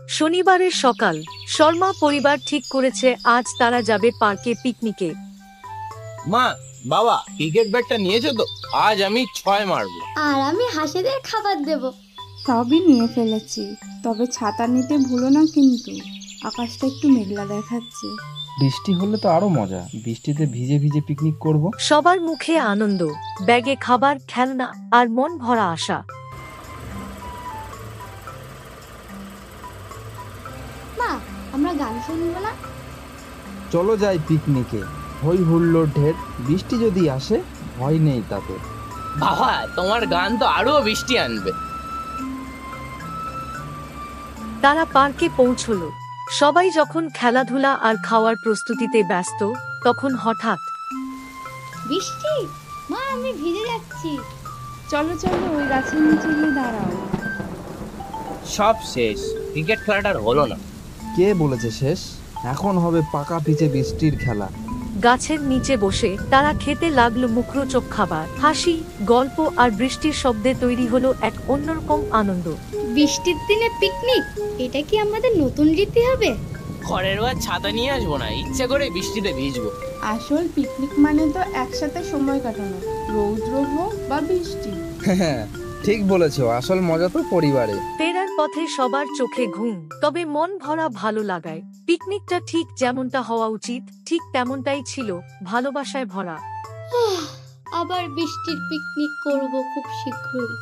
শনিবারের সকাল, শর্মা পরিবার ঠিক করেছে আজ তারা যাবে পার্কে পিকনিকে। মা, বাবা, ক্রিকেট ব্যাটটা নিয়েছো তো? আজ আমি 6 মারবো। আর আমি হাঁসেদের খাবার দেব। সবই নিয়ে ফেলেছি, তবে ছাতা নিতে ভুলো না কিন্তু। আকাশটা একটু মেঘলা দেখাচ্ছে। বৃষ্টি হলে তো আরো মজা, বৃষ্টিতে ভিজে ভিজে পিকনিক করব। সবার মুখে আনন্দ, ব্যাগে খাবার, খেলনা আর মন ভরা আশা। মা, আমরা গান শুনবো না? চলো যাই পিকনিকে, হই হুল্লোড় ঢের, বৃষ্টি যদি আসে ভয় নেই তাতে। বাবা, তোমার গান তো আরো বৃষ্টি আনবে। তারা পার্কে পৌঁছলো। সবাই যখন খেলাধুলা আর খাওয়ার প্রস্তুতিতে ব্যস্ত, তখন হঠাৎ বৃষ্টি! মা, আমি ভিজে যাচ্ছি। চলো চলো, ওই গাছের নিচে গিয়ে দাঁড়াও। সব শেষ, ক্রিকেট খেলাটা আর হলো না। কে বলেছে শেষ? এখন হবে পাকা পিচে বৃষ্টির খেলা। গাছের নিচে বসে তারা খেতে লাগলো মুখরোচক খাবার। হাসি, গল্প আর বৃষ্টির শব্দে তৈরি হলো এক অন্যরকম আনন্দ। বৃষ্টির দিনে পিকনিক, এটা কি আমাদের নতুন রীতি হবে? ঘরের বার ছাতা নিয়ে আসবো না, ইচ্ছে করে বৃষ্টিতে ভিজবো। আসল পিকনিক মানে তো একসাথে সময় কাটানো, রৌদ্র হোক বা বৃষ্টি। হ্যাঁ, ঠিক বলেছো, আসল মজা তো পরিবারে। ফেরার পথে সবার চোখে ঘুম, তবে মন ভরা ভালো লাগায়। পিকনিকটা ঠিক যেমনটা হওয়া উচিত, ঠিক তেমনটাই ছিল, ভালোবাসায় ভরা। আবার বৃষ্টির পিকনিক করব খুব শীঘ্রই।